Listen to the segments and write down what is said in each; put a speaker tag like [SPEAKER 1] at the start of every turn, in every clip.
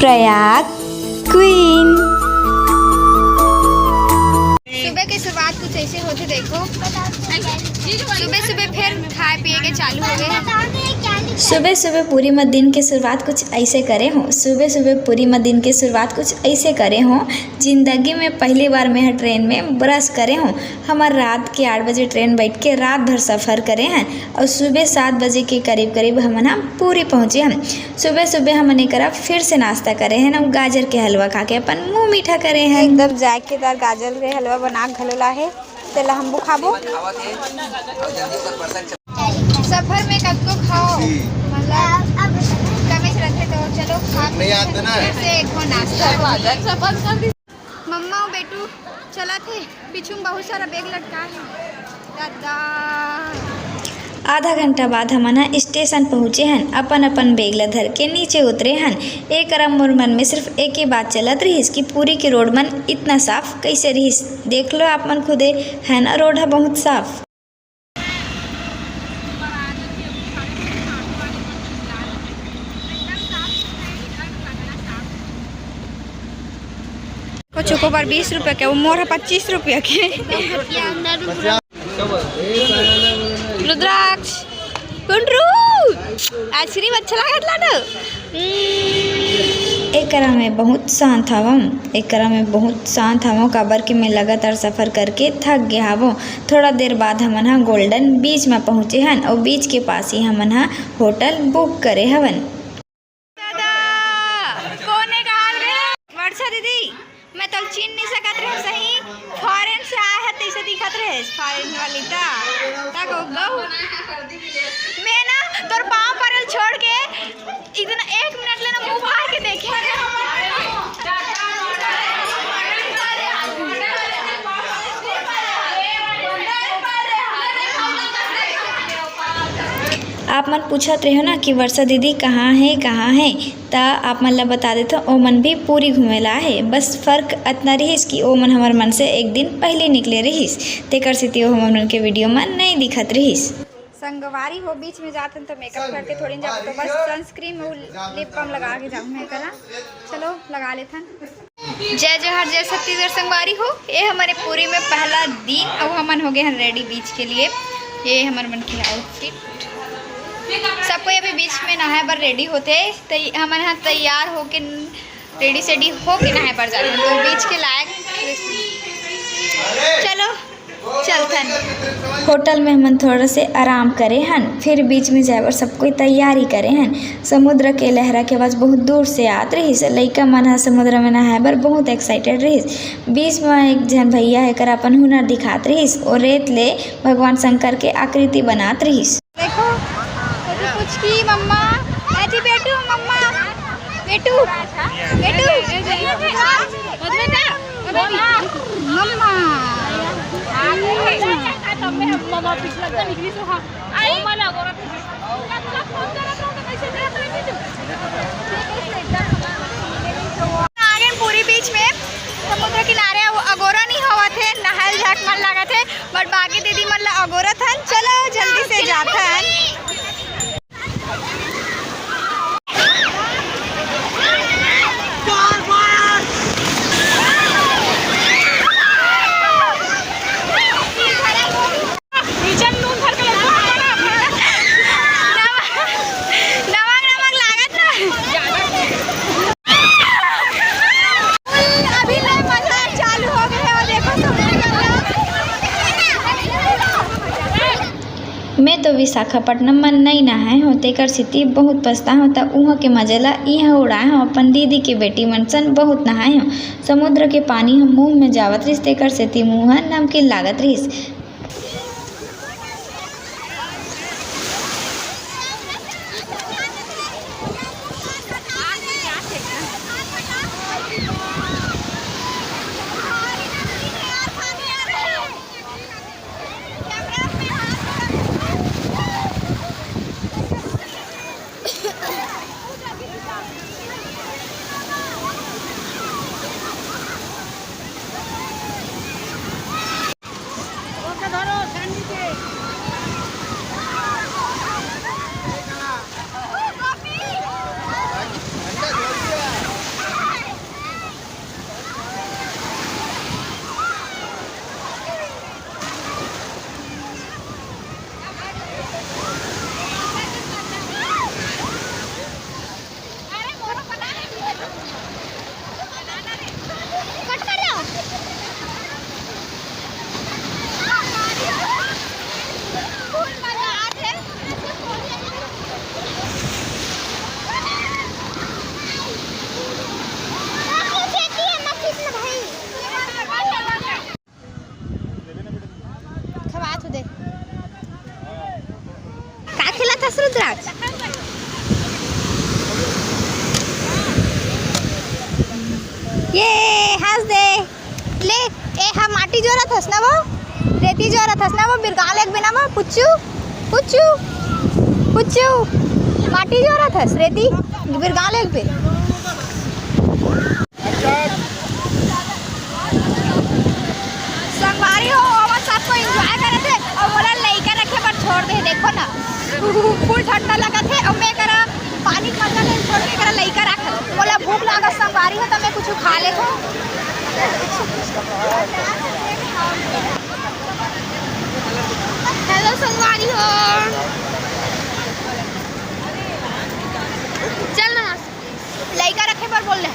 [SPEAKER 1] Prayag queen.
[SPEAKER 2] सुबह की शुरुआत कुछ ऐसे होते देखो, सुबह सुबह फिर खाए पिए के चालू हो गए।
[SPEAKER 1] सुबह सुबह पूरी मत दिन की शुरुआत कुछ ऐसे करे हों, सुबह सुबह पूरी मत दिन की शुरुआत कुछ ऐसे करे हों। जिंदगी में पहली बार मैं ट्रेन में ब्रश करे हों। हमार रात के 8 बजे ट्रेन बैठ के रात भर सफ़र करे हैं और सुबह 7 बजे के करीब करीब हम पूरी पहुँचे हैं। सुबह सुबह हमने करा फिर से नाश्ता करे हैं ना, गाजर के हलवा खा के अपन मुँह मीठा करे हैं।
[SPEAKER 2] एकदम जायकेदार गाजर के हलवा बना घलोला है, तेला हम खाबो। सफर में कब को खाओ मतलब कमी रहते तो चलो खा फिर से एक नाश्ता। मम्मा और बेटू चला थे, पीछू में बहुत सारा बैग लटका है दादा।
[SPEAKER 1] आधा घंटा बाद हम स्टेशन पहुँचे हैं। अपन अपन बैग ला धर के नीचे उतरे हैं। एक मोर मन में सिर्फ एक ही बात चलत रहीस कि पूरी के रोड मन इतना साफ कैसे रहीस। देख लो आप मन खुदे है ना, रोड है बहुत साफ।
[SPEAKER 2] चोको पर 20 रुपये के, वो मोर है 25 रुपये के। रुद्राक्ष कुंड्रू आइसक्रीम अच्छा लागत लाडो।
[SPEAKER 1] एकरा में बहुत शांत हवम, एकरा में बहुत शांत हवो काबर कि मैं लगातार सफ़र करके थक गया हवो। थोड़ा देर बाद हमन गोल्डन बीच में पहुँचे हन और बीच के पास ही हमन होटल बुक करे हवन।
[SPEAKER 2] दादा कोने कहा रे वर्षा दीदी, मैं तो चीन नहीं सकत रहे, सही फॉरेन से आया है तैसे दिखत रहे फॉरेन वाली ता को गौ मैं ना तोर पाँव परल छोड़ के इतना 1 मिनट लेना मुंह फाड़ के देखे।
[SPEAKER 1] आप मन पूछत रहे हो ना कि वर्षा दीदी कहाँ है, ता आप मन ला बता देते ओ मन भी पूरी घूमेला है। बस फ़र्क इतना रहीस कि ओ मन हमार मन से एक दिन पहले निकले रहीस, तेकर सेती ओ हमन के वीडियो में नहीं दिखत रहीस।
[SPEAKER 2] संगवारी हो बीच में जाते तो मेकअप करके थोड़ी जाओ, तो बस सनस्क्रीन और लिप बाम लगा के जाऊँ मैं करा। चलो लगा लेथन। जय जवाहर जय छत्तीसगढ़ संगवारी हो, ये हमारे पूरी में पहला दिन और हमन हो गए हैं रेडी बीच के लिए। ये हमारे मन की आउटफिट, सबको अभी बीच में नहाए पर रेडी होते हमारे यहाँ तैयार होके रेडी सेडी होके नहाए पर जाते हैं, तो बीच के लायक चलो चलथन।
[SPEAKER 1] होटल में हमन थोड़ा से आराम करे हन, फिर बीच में जाए बर सब कोई तैयारी करे हन। समुद्र के लहरा के आवाज बहुत दूर से आत रहीस। लइका मन समुद्र में नहाए बर बहुत एक्साइटेड रहीस। बीच में एक जन भैया है कर अपन हुनर दिखात रहीस और रेत ले भगवान शंकर के आकृति बनात रहीस।
[SPEAKER 2] देखो कुछ की मम्मा ऐसी बेटू मम्मा बेटू बेटू मम्मा आगे पूरी बीच में समुद्र किनारे अगोरा नहीं हुआ थे, नहाल झाक मन लगा थे, बट बाकी दीदी मन ला अगोरा था। चलो जल्दी से जाता है।
[SPEAKER 1] मैं तो विशाखापट्टनम में नहीं नहाए हो, तेकर सेती बहुत पछता हो। तो उहाँ के मजा ला यहाँ उड़ाए हो। अपन दीदी के बेटी मन सन बहुत नहाए हो। समुद्र के पानी हम मुँह में जावत रहीस, तेकर सेती मुँह नमकीन लागत रहीस।
[SPEAKER 2] ये हंस दे ले ए हम माटी जोरत हस ना वो रेती जोरत हस ना वो बिरगाल एक बिना वो पुच्चू पुच्चू पुच्चू माटी जोरत हस रेती बिरगाल एक पे संगवारी हो और साथ को एंजॉय करे थे और बोला लइका रखे पर छोड़ दे देखो ना फुल ठंडा लगा थे और मैं करा पानी खत्म है छोड़ के करा लइका रख बोला भूख लागत संगवारी हो तो मैं कुछ खा ले हो हेलो संगवारी हो चल ना लइका रखे पर बोल ले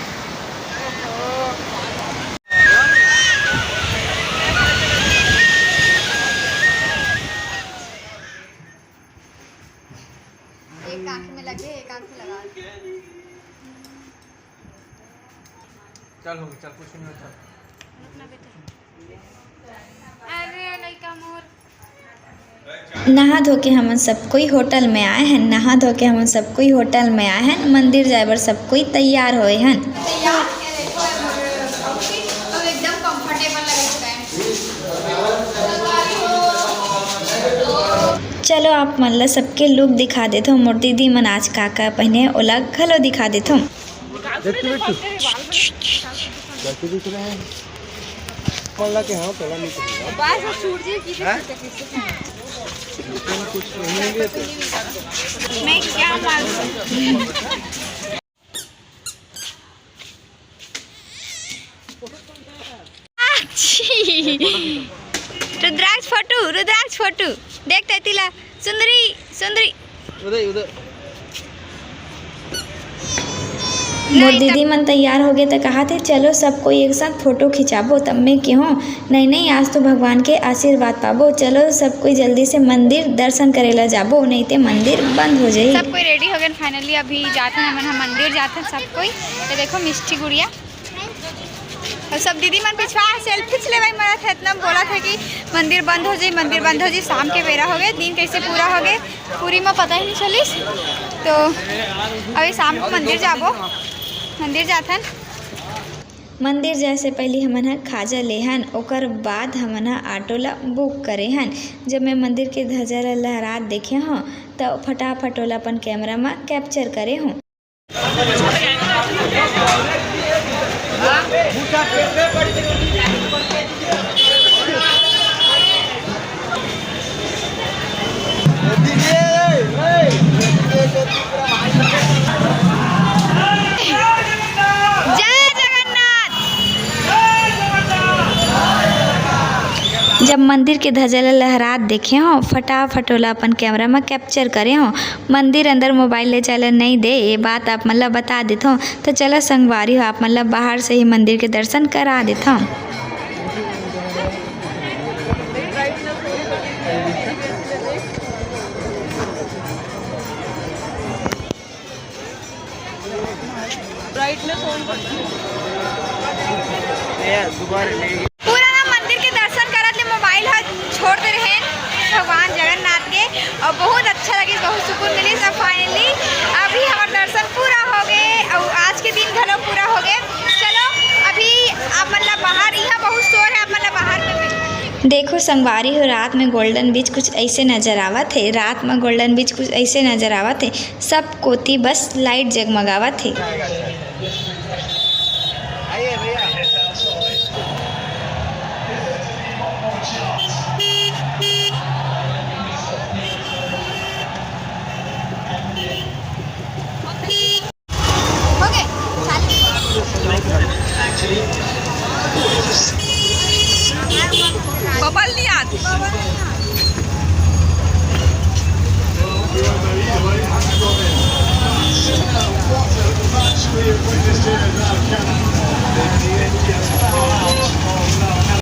[SPEAKER 2] एक आंख में लगे एक आंख में लगा
[SPEAKER 3] चल हो चल कुछ नहीं होता
[SPEAKER 2] अरे लइका मोर
[SPEAKER 1] नहा धो के हमन सब कोई होटल में आए हैं। नहा धो के हमन सब कोई होटल में आए हैं। मंदिर जाए बर सब कोई तैयार होए हैं।
[SPEAKER 2] तैयार है देखो अब एकदम कंफर्टेबल लगता है
[SPEAKER 1] चलो आप मन ला सबके लुक दिखा देते हो। मोर दीदी मन आज का पहने ओला घलो दिखा देते हो।
[SPEAKER 3] कैसे दिख रहे हैं पल्ला के हाँ पहला नहीं करूँगा
[SPEAKER 2] बस छूट जी की
[SPEAKER 3] कुछ नहीं है
[SPEAKER 2] मैं क्या मालूम रुद्राक्ष फोटो देखते तिला सुंदरी सुंदरी
[SPEAKER 3] उधर उधर
[SPEAKER 1] मोर दीदी मन तैयार हो गए तो कहा थे चलो सब कोई एक साथ फोटो खिंचाबो। तब मैं क्यों नहीं आज तो भगवान के आशीर्वाद पाबो। चलो सब कोई जल्दी से मंदिर दर्शन करेला जाबो नहीं तो मंदिर बंद हो जाए।
[SPEAKER 2] सब कोई रेडी हो गए फाइनली अभी जाते हैं हम मंदिर जाते हैं सब कोई। तो देखो मिष्टी गुड़िया और सब दीदी मन पिछवा सेल्फी ले भाई मरा था इतना बोला था कि मंदिर बंद हो जाए शाम के बेरा हो गए दिन कैसे पूरा हो गए पूरी में पता ही नहीं चलिस। तो अभी शाम को मंदिर जाथन।
[SPEAKER 1] मंदिर जाए से पहले हमन ह खाजा लेहन ओकर बाद हमन ह ऑटो ला बुक करे हन। जब मैं मंदिर के ध्वजा ला लहरात देखे हूँ तो फटाफट ओला अपन कैमरा में कैप्चर करे हूँ। जब मंदिर के ध्वजा ला लहरात देखे हो फटाफट ओला अपन कैमरा में कैप्चर करे हो। मंदिर अंदर मोबाइल ले चले नहीं दे ये बात आप मतलब बता देते हो। तो चलो संगवारी हो आप मतलब बाहर से ही मंदिर के दर्शन करा देता हूँ।
[SPEAKER 2] पूरा ना मंदिर के दर्शन करत ले मोबाइल छोड़ दे रहे भगवान जगन्नाथ के और बहुत अच्छा लगे बहुत सुकून मिली। सब फाइनली अभी हमारा दर्शन पूरा हो गए और आज के दिन घलो पूरा हो गए। चलो अभी आप मतलब बाहर यहाँ बहुत शोर है आप मतलब बाहर में
[SPEAKER 1] देखो संगवारी हो रात में गोल्डन बीच कुछ ऐसे नज़र आवत है। रात में गोल्डन बीच कुछ ऐसे नज़र आवत है। सब कोती बस लाइट जगमगावत है।
[SPEAKER 2] बबल नहीं आती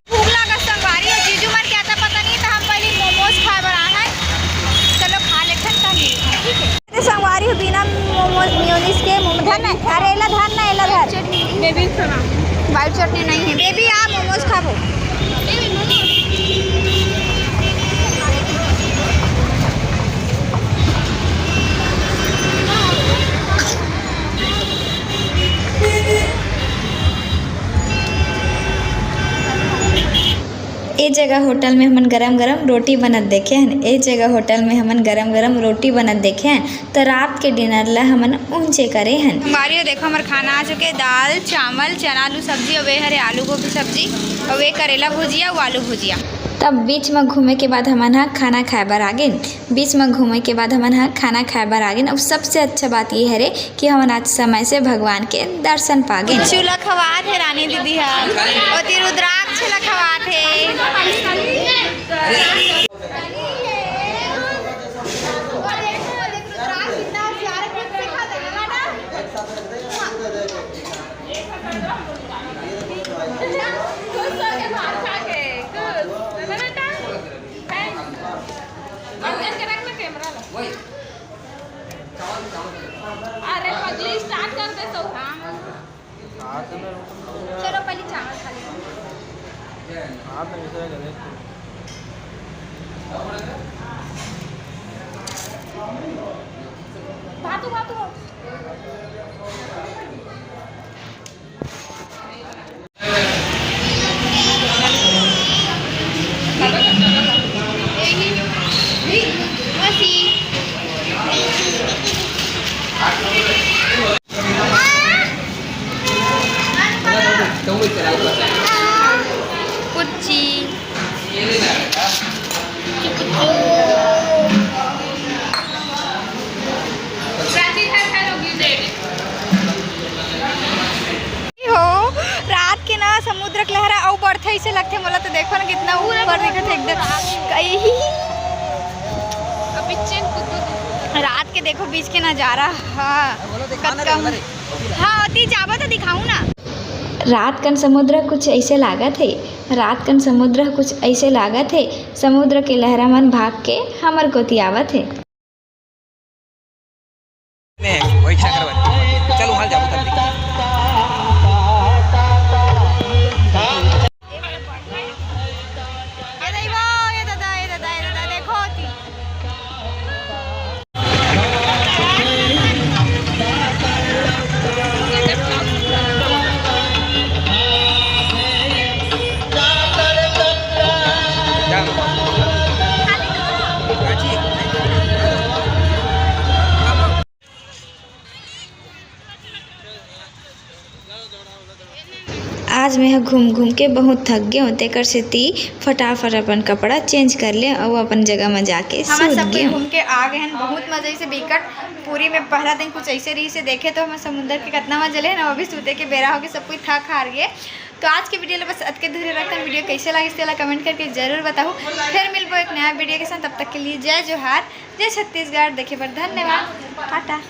[SPEAKER 2] भूख लगा संगवारी और जीजू मन क्या था पता नहीं था हम पहले मोमोज खाए बना है। चलो खा लेते हैं ठीक है। संगवारी हो बिना मोमोज मियोनीज के धन अरे एला धन ना एला धन बेबी वाइट चटनी नहीं है बेबी आप मोमोज खाबो
[SPEAKER 1] जगह होटल में हमन गरम गरम रोटी बनत देखे हन। ए जगह होटल में हमन गरम गरम रोटी बनत देखे हन। तो रात के डिनर ला हमन ऊंचे करे हन।
[SPEAKER 2] हमारी देखो हमारे खाना आ चुके, दाल चावल चना आलू सब्जी, और वे हरे आलू गोभी सब्जी, और वे करेला भुजिया और आलू भुजिया।
[SPEAKER 1] तब बीच में घूमे के बाद हमन हा खाना खाए बर आ गए। बीच में घूमे के बाद हमन हा खाना खाए बर आ गए। और सबसे अच्छा बात ये है रे कि हमन आज समय से भगवान के दर्शन पा गए।
[SPEAKER 2] चूल्हा खवात है रानी दीदी है, और रुद्राक्ष ला खवात है।
[SPEAKER 4] अरे पगली स्टार्ट कर दे तो
[SPEAKER 2] चलो पहले चावल खा लेते
[SPEAKER 4] भातू भातू
[SPEAKER 2] कुच्ची हो रात के ना समुद्र के लहरा और बढ़ते ऐसे लगते मोला। तो देखो ना कितना ऊपर दिखत है एकदम। रात के देखो बीच के नजारा। हाँ अति जाबा तो दिखाऊं ना।
[SPEAKER 1] रात कन समुद्र कुछ ऐसे लागत है। रात कन समुद्र कुछ ऐसे लागत है। समुद्र के लहरा मन भाग के हमर कोती आवत है।
[SPEAKER 3] चलो हाल जाओ तब
[SPEAKER 2] ये दादा देखो
[SPEAKER 1] आज मैं घूम घूम के बहुत थक गए हूँ। तेकर सेती फटाफट अपन कपड़ा चेंज कर ले और अपन जगह में जाके
[SPEAKER 2] हम
[SPEAKER 1] सूत
[SPEAKER 2] सब
[SPEAKER 1] गए हूँ।
[SPEAKER 2] घूम के आ गए हैं बहुत मजे से। बिकट पूरी में पहला दिन कुछ ऐसे रही से देखे तो हमें समुद्र के कितना मजा ले ना। अभी सूते के बेरा हो गए, सब कुछ थक हार गए। तो आज के वीडियो बस अत के धीरे रखते हैं। वीडियो कैसे लगे इसके कमेंट करके जरूर बताओ। फिर मिलबो एक नया वीडियो के साथ। तब तक के लिए जय जोहार, जय छत्तीसगढ़। देखे पर धन्यवाद। टाटा।